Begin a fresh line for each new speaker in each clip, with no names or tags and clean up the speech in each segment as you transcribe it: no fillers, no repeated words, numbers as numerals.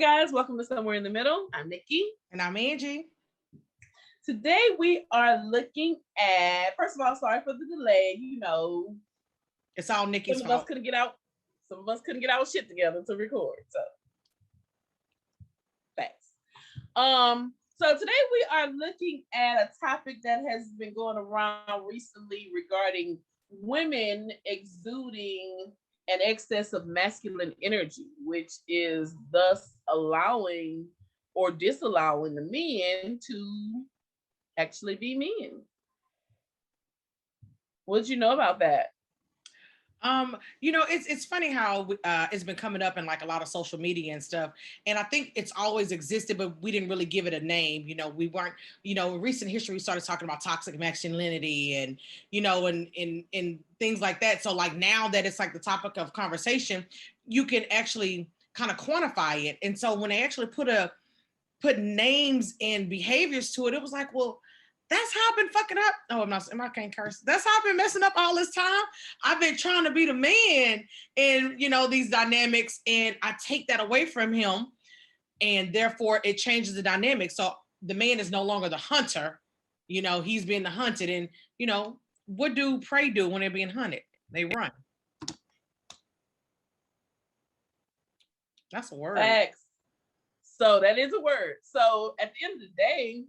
Hey guys, welcome to Somewhere in the Middle. I'm Nikki.
And I'm Angie.
Today we are looking at, first of all, sorry for the delay.
It's all Nikki's
some
fault.
of us couldn't get our shit together to record. So thanks. So today we are looking at a topic that has been going around recently regarding women exuding an excess of masculine energy, which is thus allowing or disallowing the men to actually be men. What did you know about that?
It's funny how it's been coming up in like a lot of social media and stuff. And I think it's always existed, but we didn't really give it a name. We weren't, in recent history, we started talking about toxic masculinity and, and things like that. So like now that it's like the topic of conversation, you can actually kind of quantify it. And so when they actually put names and behaviors to it, it was like, well, that's how I've been fucking up. Oh, I can't curse. That's how I've been messing up all this time. I've been trying to be the man in, these dynamics, and I take that away from him, and therefore it changes the dynamic. So the man is no longer the hunter, he's being the hunted. And, what do prey do when they're being hunted? They run. That's a word.
Facts. So that is a word. So at the end of the day,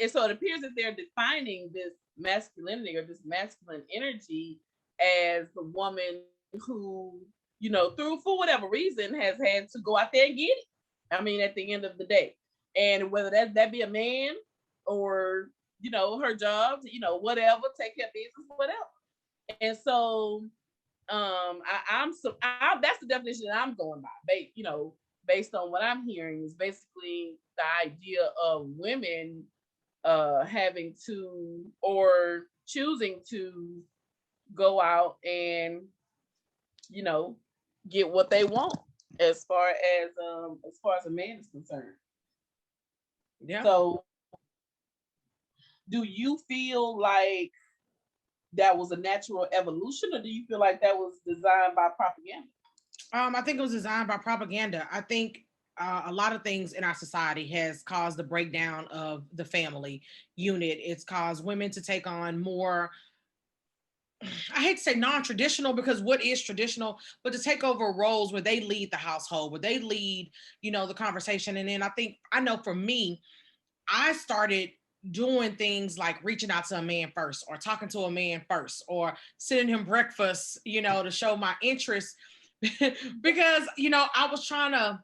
so it appears that they're defining this masculinity or this masculine energy as the woman who, through for whatever reason has had to go out there and get it. I mean, at the end of the day, and whether that be a man or her job, whatever, take care of business, whatever. And so, that's the definition that I'm going by, based on what I'm hearing, is basically the idea of women having to or choosing to go out and get what they want as far as a man is concerned.
Yeah.
So do you feel like that was a natural evolution, or do you feel like that was designed by propaganda?
I think it was designed by propaganda. I think a lot of things in our society has caused the breakdown of the family unit. It's caused women to take on more, I hate to say non-traditional, because what is traditional, but to take over roles where they lead the household, where they lead, the conversation. And then I know for me, I started doing things like reaching out to a man first, or talking to a man first, or sending him breakfast, to show my interest. Because I was trying to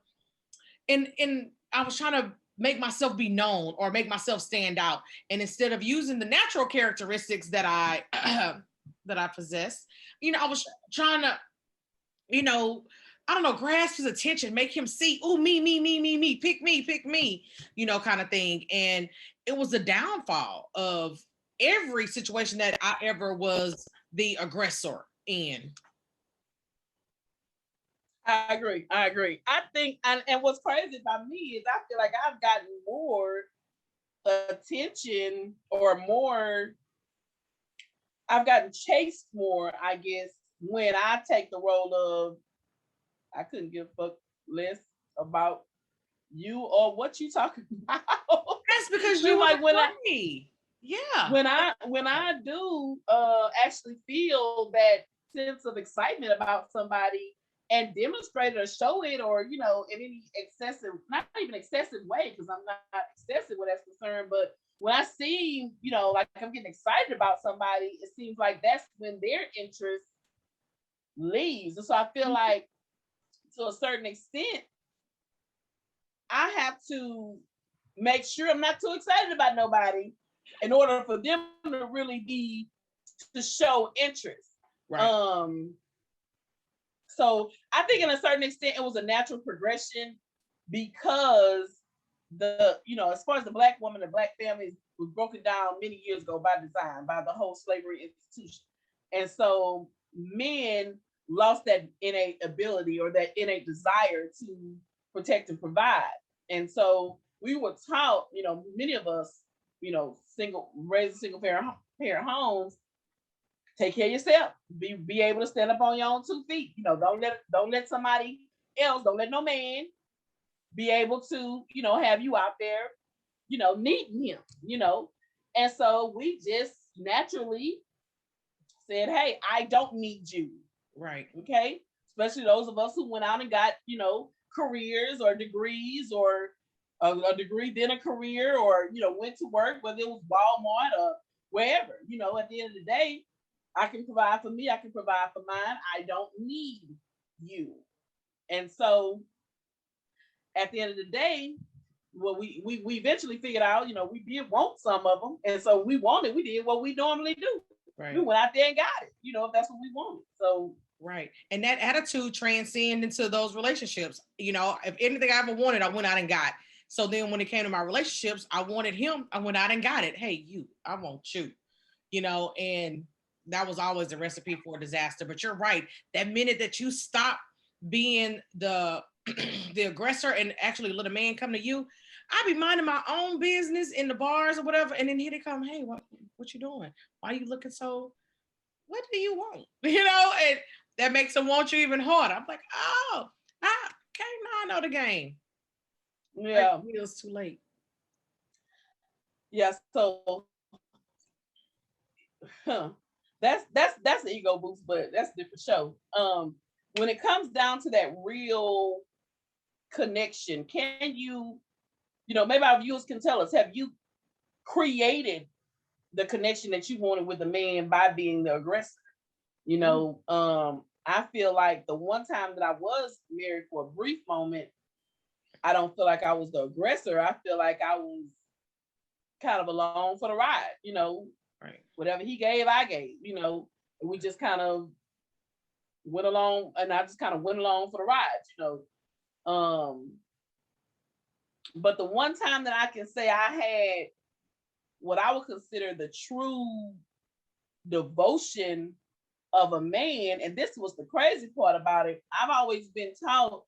make myself be known or make myself stand out, and instead of using the natural characteristics that I possess, I was trying to grasp his attention, make him see, oh, me, pick me, kind of thing. And it was the downfall of every situation that I ever was the aggressor in.
I agree. I think, and what's crazy about me is I feel like I've gotten more attention I've gotten chased more, I guess, when I take the role of, I couldn't give a fuck less about you or what you talking about.
That's because you like when
when I do actually feel that sense of excitement about somebody and demonstrate it or show it, or in any excessive, not even excessive way, because I'm not excessive where that's concerned, but when I see, like I'm getting excited about somebody, it seems like that's when their interest leaves. And so I feel like, to a certain extent, I have to make sure I'm not too excited about nobody in order for them to really to show interest.
Right.
So I think, in a certain extent, it was a natural progression, because as far as the Black woman, the Black family was broken down many years ago by design, by the whole slavery institution. And so men lost that innate ability or that innate desire to protect and provide. And so we were taught, many of us, raised single parent homes, take care of yourself, be able to stand up on your own 2 feet. Don't let somebody else, don't let no man be able to, have you out there, needing him, And so we just naturally said, hey, I don't need you.
Right.
Okay. Especially those of us who went out and got, careers or degrees, or a degree, then a career, or, went to work, whether it was Walmart or wherever, at the end of the day, I can provide for me, I can provide for mine. I don't need you. And so at the end of the day, well, we eventually figured out, we did want some of them. And so we did what we normally do. Right. We went out there and got it, if that's what we wanted. So
right. And that attitude transcended into those relationships. If anything I ever wanted, I went out and got. So then when it came to my relationships, I wanted him, I went out and got it. Hey, I want you, and that was always the recipe for disaster. But you're right. That minute that you stop being the aggressor and actually let a man come to you, I be minding my own business in the bars or whatever. And then here they come, hey, what you doing? Why are you looking so, what do you want? And that makes them want you even harder. I'm like, oh, okay, now I know the game.
Yeah.
It was too late.
Yeah, so that's an ego boost, but that's a different show. When it comes down to that real connection, can you, maybe our viewers can tell us, have you created the connection that you wanted with the man by being the aggressor? I feel like the one time that I was married for a brief moment, I don't feel like I was the aggressor. I feel like I was kind of along for the ride,
right.
Whatever he gave, I gave, and we just kind of went along, and I just kind of went along for the ride, But the one time that I can say I had what I would consider the true devotion of a man, and this was the crazy part about it, I've always been taught,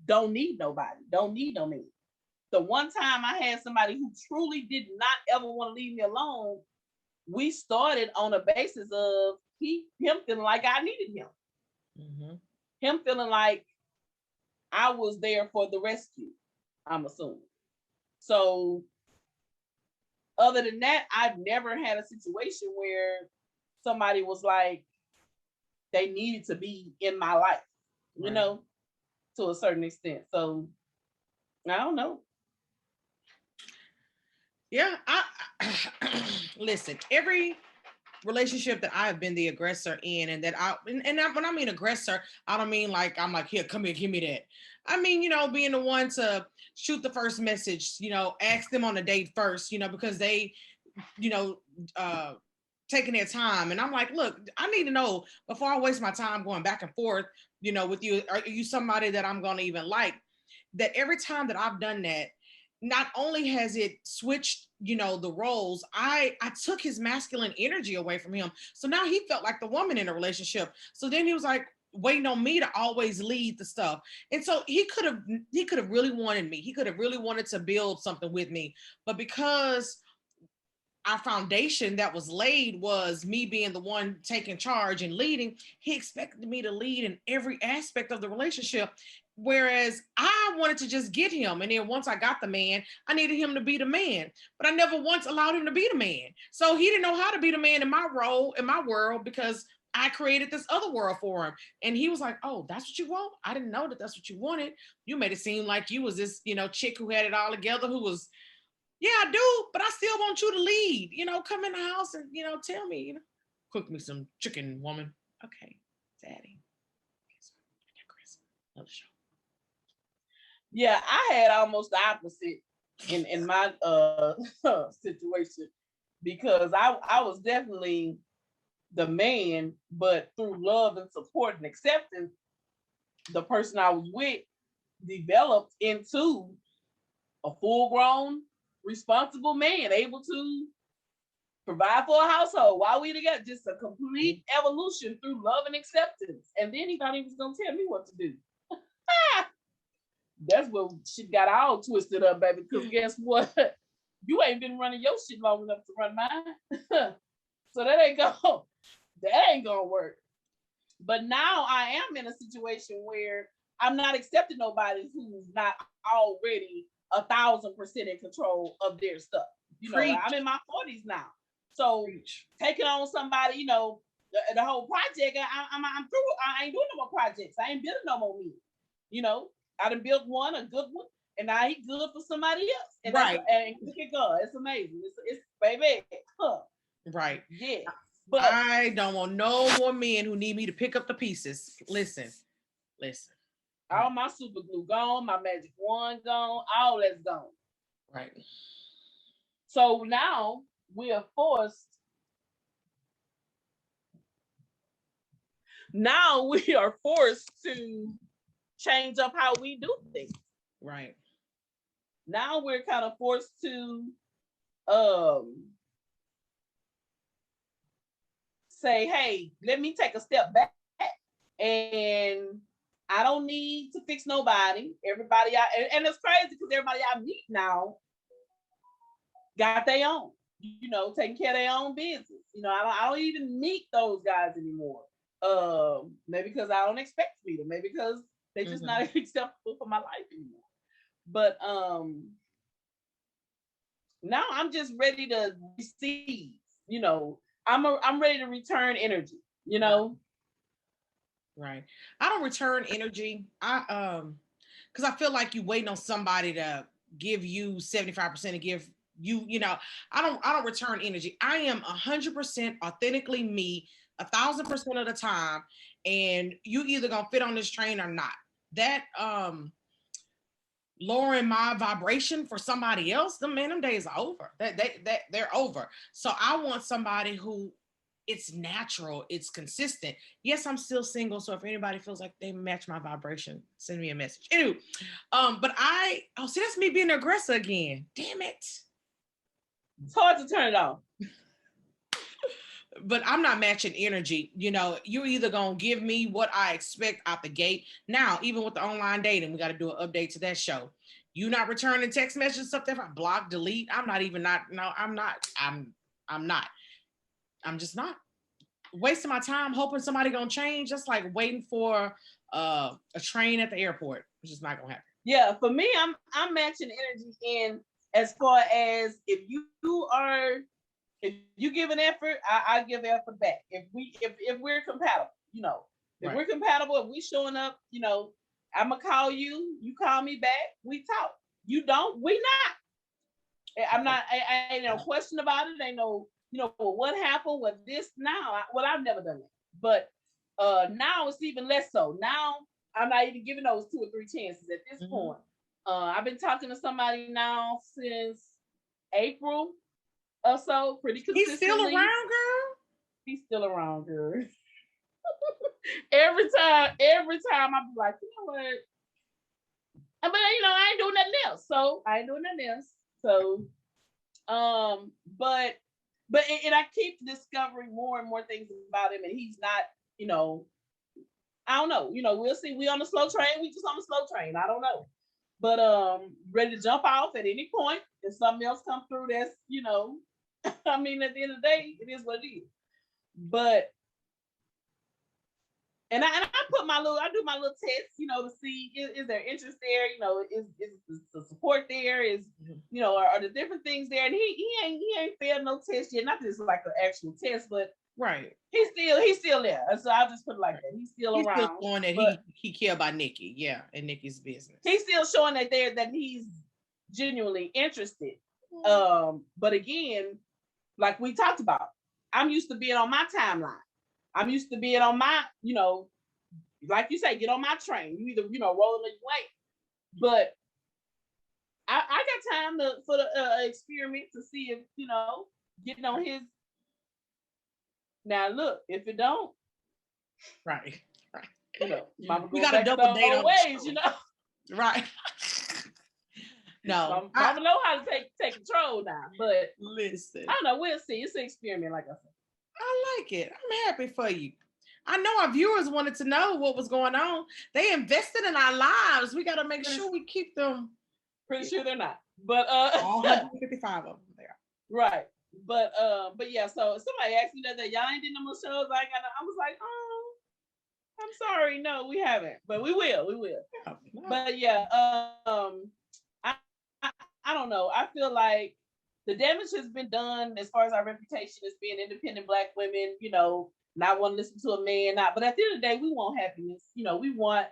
don't need nobody, don't need no man. The one time I had somebody who truly did not ever want to leave me alone, we started on a basis of him feeling like I needed him. Mm-hmm. Him feeling like I was there for the rescue, I'm assuming. So other than that, I've never had a situation where somebody was like, they needed to be in my life, right. To a certain extent. So I don't know.
Yeah, I listen, every relationship that I have been the aggressor in, and that when I mean aggressor, I don't mean like I'm like, here, come here, give me that. I mean, being the one to shoot the first message, ask them on a date first, because they, taking their time. And I'm like, look, I need to know before I waste my time going back and forth, with you, are you somebody that I'm going to even like? That every time that I've done that, not only has it switched, the roles, I took his masculine energy away from him. So now he felt like the woman in a relationship. So then he was like waiting on me to always lead the stuff. And so he could have really wanted me. He could have really wanted to build something with me. But because our foundation that was laid was me being the one taking charge and leading, he expected me to lead in every aspect of the relationship. Whereas I wanted to just get him. And then once I got the man, I needed him to be the man. But I never once allowed him to be the man. So he didn't know how to be the man in my role, in my world, because I created this other world for him. And he was like, oh, that's what you want? I didn't know that that's what you wanted. You made it seem like you was this, chick who had it all together, who was, yeah, I do, but I still want you to lead, come in the house and, tell me, cook me some chicken, woman. Okay, daddy. Another show.
Yeah, I had almost the opposite in my situation, because I was definitely the man, but through love and support and acceptance, the person I was with developed into a full-grown, responsible man, able to provide for a household while we together. Just a complete evolution through love and acceptance. And then he thought he was gonna tell me what to do. That's what shit got all twisted up, baby. Because guess what? You ain't been running your shit long enough to run mine. So that ain't gonna work. But now I am in a situation where I'm not accepting nobody who's not already 1,000% in control of their stuff. You know, I'm in my 40s now. So taking on somebody, you know, the whole project, I'm through. I ain't doing no more projects. I ain't building no more me. You know, I done built one, a good one, and now he's good for somebody else. And right. And look at God. It's amazing. It's baby. Huh.
Right.
Yeah.
But I don't want no more men who need me to pick up the pieces. Listen.
All my super glue gone, my magic wand gone, all that's gone.
Right.
So now we are forced. Now we are forced to change up how we do things.
Right.
Now we're kind of forced to say, hey, let me take a step back, and I don't need to fix nobody. Everybody, and it's crazy because everybody I meet now got their own, you know, taking care of their own business. You know, I don't even meet those guys anymore. Maybe because I don't expect to meet them. Maybe because they're just not acceptable for my life anymore. But now I'm just ready to receive. You know, I'm ready to return energy. You know.
Right. I don't return energy. Because I feel like you waiting on somebody to give you 75% and give you, you know, I don't return energy. I am 100% authentically me 1,000% of the time, and you either gonna fit on this train or not. That lowering my vibration for somebody else, them days are over. They're over. So I want somebody who it's natural, it's consistent. Yes, I'm still single, so if anybody feels like they match my vibration, send me a message. Anyway, but see, that's me being the aggressor again. Damn it.
It's hard to turn it off.
But I'm not matching energy. You know, you're either going to give me what I expect out the gate. Now, even with the online dating, we got to do an update to that show. You not returning text messages, stuff that I block, delete. I'm just not wasting my time hoping somebody going to change. Just like waiting for a train at the airport. It's just not going to happen.
Yeah, for me, I'm matching energy in as far as if you give an effort, I give effort back. If we're compatible, you know, if we're compatible, if we showing up, you know, I'm gonna call you, you call me back, we talk. You don't, we not. I'm not. I ain't no question about it. Ain't no, you know, what happened with this now. I've never done that, but now it's even less so. Now I'm not even giving those 2 or 3 chances at this point. I've been talking to somebody now since April. So pretty consistently.
He's still around, girl.
He's still around, girl. every time I'm like, you know what? But you know, I ain't doing nothing else. So, but I keep discovering more and more things about him, and he's not, you know, I don't know. You know, we'll see. We on the slow train. We just on the slow train. I don't know. But ready to jump off at any point if something else comes through that's, you know, I mean, at the end of the day, it is what it is. But and I do my little tests, you know, to see is there interest there, you know, is the support there, is, you know, are the different things there, and he ain't failed no test yet, not just like an actual test, but
right,
he's still there. So I'll just put it like that. He's still around. He's still
showing that he care about Nikki, yeah, and Nikki's business.
He's still showing that he's genuinely interested. But again, like we talked about, I'm used to being on my timeline. I'm used to being on my, you know, like you say, get on my train. You either, you know, rolling or you ain't. But I got time for the experiment to see if, you know, getting on his. Now look, if it don't,
right.
You know, mama
we got to double date on
ways, you know.
Right. No,
mama know how to take control now, but
listen,
I don't know. We'll see. It's an experiment, like I said.
I like it. I'm happy for you. I know our viewers wanted to know what was going on. They invested in our lives. We got to make sure we keep them.
Pretty sure they're not, but
all 155 of them there.
Right, but yeah. So somebody asked me that y'all ain't did no more shows. I was like, I'm sorry. No, we haven't, but we will. We will. Oh, no. But yeah, I, I don't know. I feel like the damage has been done as far as our reputation as being independent Black women. You know, not want to listen to a man. Not, but at the end of the day, we want happiness. You know, we want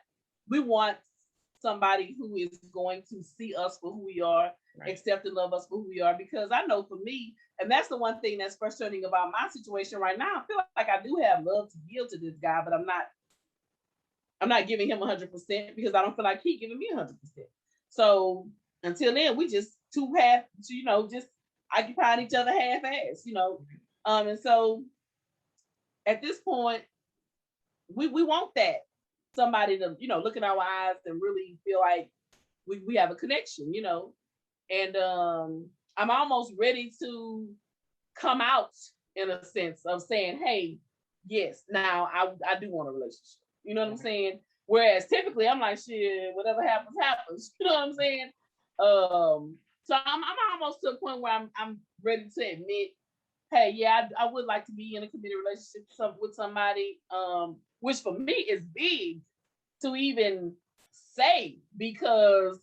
somebody who is going to see us for who we are, right, accept and love us for who we are. Because I know for me, and that's the one thing that's frustrating about my situation right now. I feel like I do have love to give to this guy, but I'm not giving him 100% because I don't feel like he's giving me 100%. So until then, we just just occupying each other half-ass, and so at this point, we want that somebody to look in our eyes and really feel like we have a connection, and I'm almost ready to come out in a sense of saying, hey, yes, now I do want a relationship. You know what I'm saying? Whereas typically I'm like, shit, whatever happens, happens. You know what I'm saying? So I'm almost to a point where I'm ready to admit, hey, yeah, I would like to be in a committed relationship with somebody, which for me is big to even say, because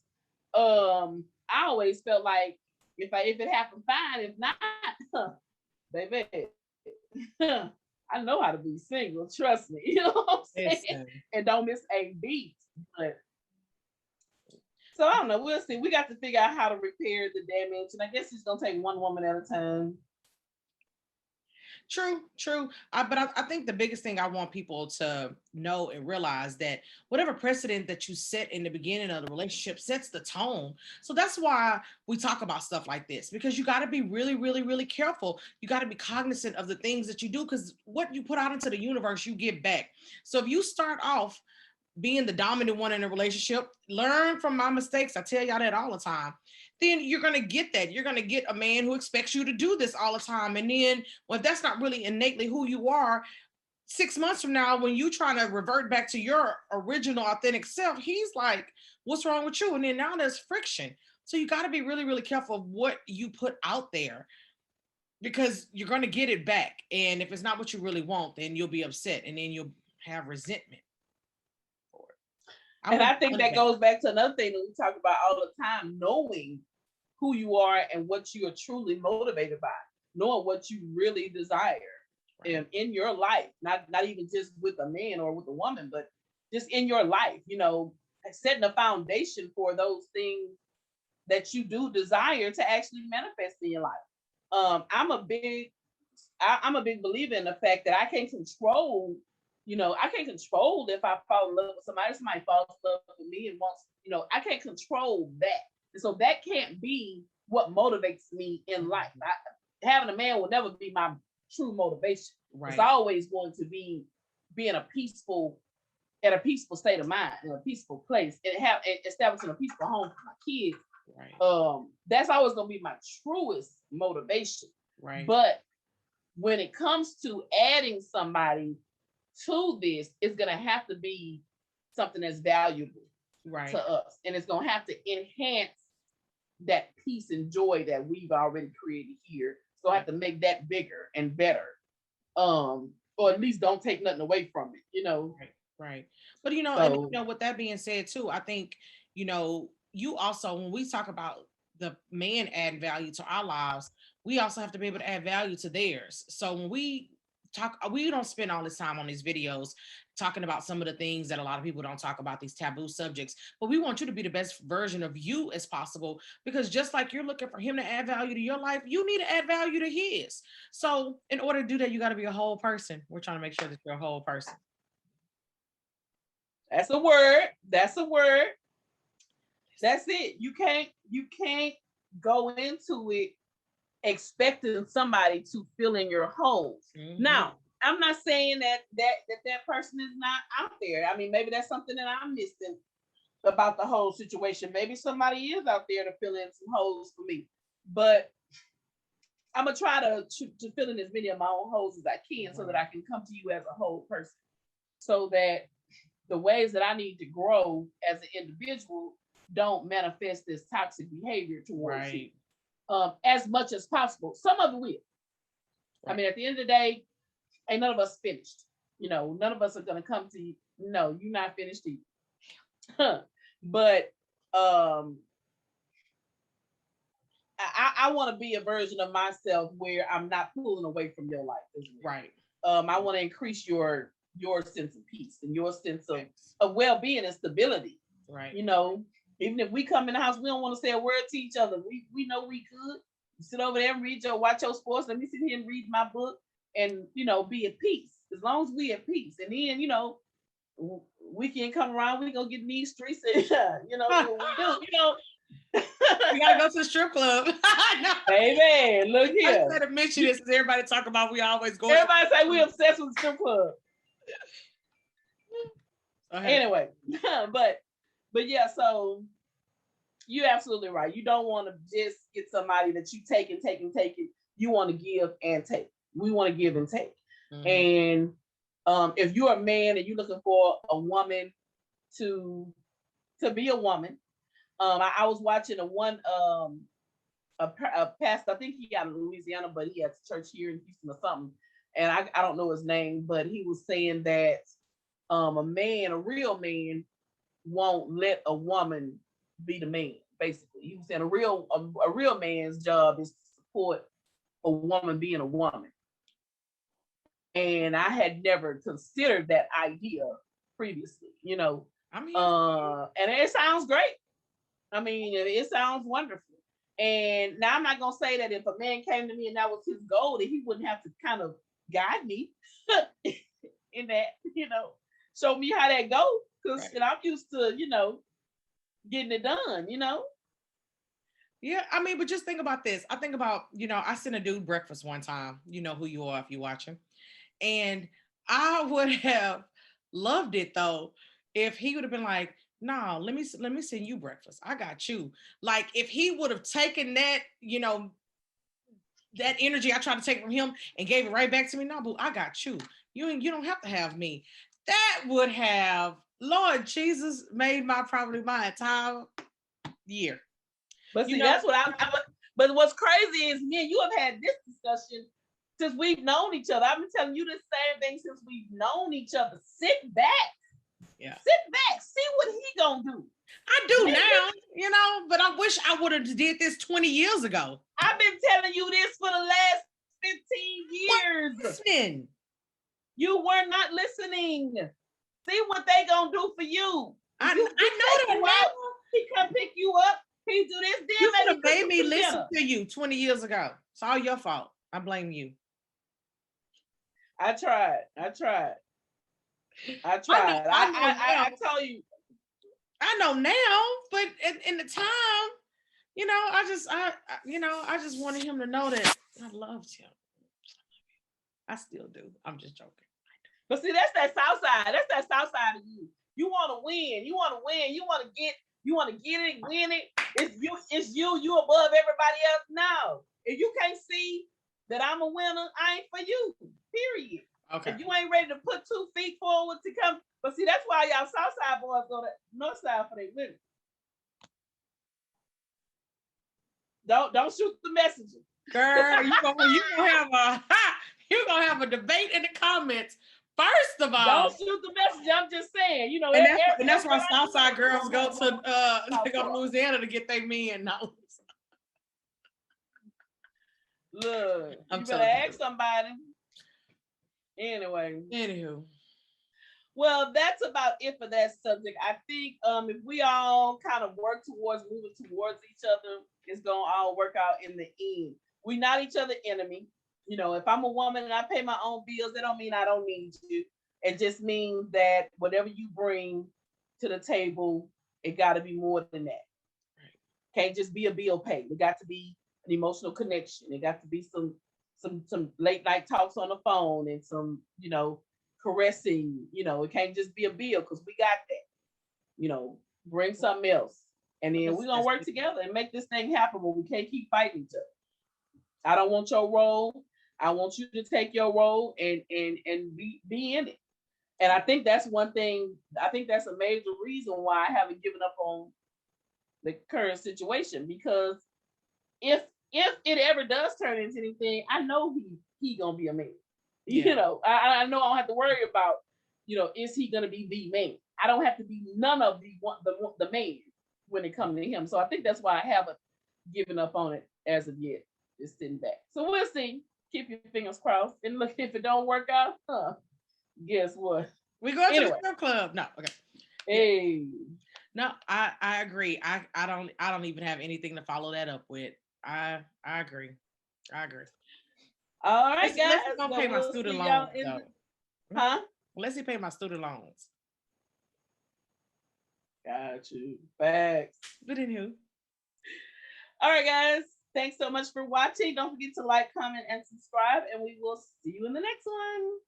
I always felt like if it happened, fine. If not, baby, I know how to be single. Trust me. You know what I'm saying? Listen. And don't miss a beat. But so I don't know. We'll see. We got to figure out how to repair the damage, and I guess it's gonna take one woman at a time.
True. But I think the biggest thing I want people to know and realize that whatever precedent that you set in the beginning of the relationship sets the tone. So that's why we talk about stuff like this, because you got to be really, really, really careful. You got to be cognizant of the things that you do, because what you put out into the universe, you get back. So if you start off being the dominant one in a relationship, learn from my mistakes. I tell y'all that all the time. Then you're going to get that. You're going to get a man who expects you to do this all the time. And then, well, if that's not really innately who you are, 6 months from now, when you trying to revert back to your original authentic self, he's like, what's wrong with you? And then now there's friction. So you got to be really, really careful of what you put out there, because you're going to get it back. And if it's not what you really want, then you'll be upset, and then you'll have resentment.
And I think that goes back to another thing that we talk about all the time, knowing who you are and what you are truly motivated by, knowing what you really desire in your life, not even just with a man or with a woman, but just in your life, setting a foundation for those things that you do desire to actually manifest in your life. I'm a big believer in the fact that I can't control if I fall in love with somebody falls in love with me and wants, I can't control that. And so that can't be what motivates me in life. Having a man will never be my true motivation. Right. It's always going to be in a peaceful state of mind, in a peaceful place, and establishing a peaceful home for my kids. Right. That's always going to be my truest motivation. Right. But when it comes to adding somebody to this, it's going to have to be something that's valuable to us, and it's going to have to enhance that peace and joy that we've already created here. So I have to make that bigger and better, or at least don't take nothing away from it,
Right. But and with that being said too, I think you also, when we talk about the man adding value to our lives, we also have to be able to add value to theirs. So when we don't spend all this time on these videos talking about some of the things that a lot of people don't talk about, these taboo subjects, but we want you to be the best version of you as possible, because just like you're looking for him to add value to your life, you need to add value to his. So in order to do that, you got to be a whole person. We're trying to make sure that you're a whole person.
That's a word. That's it. You can't go into it expecting somebody to fill in your holes. Mm-hmm. Now, I'm not saying that person is not out there. I mean, maybe that's something that I'm missing about the whole situation. Maybe somebody is out there to fill in some holes for me. But I'm gonna try to fill in as many of my own holes as I can, so that I can come to you as a whole person, so that the ways that I need to grow as an individual don't manifest this toxic behavior towards you. As much as possible. Some of it will. I mean, at the end of the day, ain't none of us finished. None of us are going to come to No, you're not finished either. But I want to be a version of myself where I'm not pulling away from your life,
right?
I want to increase your sense of peace and your sense of well-being and stability,
right?
You know, even if we come in the house, we don't want to say a word to each other. We know we could sit over there and watch your sports. Let me sit here and read my book, and be at peace. As long as we at peace, and then weekend come around, we gonna get in these streets and do what we do.
We gotta go to the strip club.
No. Baby, look here.
I just had to mention this because everybody talk about we always go.
Everybody say we obsessed with the strip club. Anyway, but yeah, so you're absolutely right. You don't want to just get somebody that you take and take and take it. You want to give and take. We want to give and take. Mm-hmm. And if you're a man and you're looking for a woman to be a woman, I was watching a pastor. I think he got in Louisiana, but he has a church here in Houston or something. And I don't know his name, but he was saying that a real man, won't let a woman be the man. Basically, he was saying a real man's job is to support a woman being a woman. And I had never considered that idea previously. And it sounds great. I mean, it sounds wonderful. And now I'm not gonna say that if a man came to me and that was his goal, that he wouldn't have to kind of guide me in that, show me how that goes. Because I'm used to, getting it done,
Yeah, I mean, but just think about this. I think about, I sent a dude breakfast one time. You know who you are if you're watching. And I would have loved it though if he would have been like, no, let me send you breakfast. I got you. Like if he would have taken that, that energy I tried to take from him and gave it right back to me. No, boo, I got you. You don't have to have me. That would have, Lord Jesus, made probably my entire year.
But see, that's what but what's crazy is me and you have had this discussion since we've known each other. I've been telling you the same thing since we've known each other. Sit back.
Yeah.
Sit back. See what he gonna do.
I do now, but I wish I would have did this 20 years ago.
I've been telling you this for the last 15 years.
Listen.
You were not listening. See what they gonna do for you.
I know that.
He come pick you up. He do this.
You could have made me listen to you 20 years ago. It's all your fault. I blame you.
I tried. I tell you.
I know now, but in the time, I just wanted him to know that I loved him. I still do. I'm just joking.
But see, that's that South side. That's that South side of you. You want to win. You want to win. You want to get it, win it. It's you. You above everybody else. No. If you can't see that I'm a winner, I ain't for you. Period.
Okay.
If you ain't ready to put 2 feet forward to come. But see, that's why y'all Southside boys go to North Side for their women. Don't shoot the messenger.
Girl, you gonna have a debate in the comments. First of all,
don't shoot the messenger. I'm just saying,
and that's why Southside girls go to Louisiana to get their men. No.
Look, you better ask somebody. Anyway.
Anywho.
Well, that's about it for that subject. I think if we all kind of work towards moving towards each other, it's gonna all work out in the end. We're not each other's enemy. If I'm a woman and I pay my own bills, that don't mean I don't need you. It just means that whatever you bring to the table, it got to be more than that. Right. Can't just be a bill pay. It got to be an emotional connection. It got to be some late night talks on the phone and some, caressing. It can't just be a bill because we got that. Bring something else. And then we're going to work together and make this thing happen where we can't keep fighting each other. I don't want your role. I want you to take your role and be in it. And I think that's one thing. I think that's a major reason why I haven't given up on the current situation, because if it ever does turn into anything, I know he gonna be a man. Yeah. I know I don't have to worry about is he gonna be the man? I don't have to be none of the man when it comes to him. So I think that's why I haven't given up on it as of yet. Just sitting back. So we'll see. Keep your fingers crossed. And look, if it don't work out, guess what?
We go to the strip club. No, okay.
Hey.
No, I agree. I don't even have anything to follow that up with. I agree.
All right, guys.
Let's go pay my student loans.
Huh?
Let's pay my student loans.
Got you. Facts.
But anywho.
All right, guys. Thanks so much for watching. Don't forget to like, comment, and subscribe, and we will see you in the next one.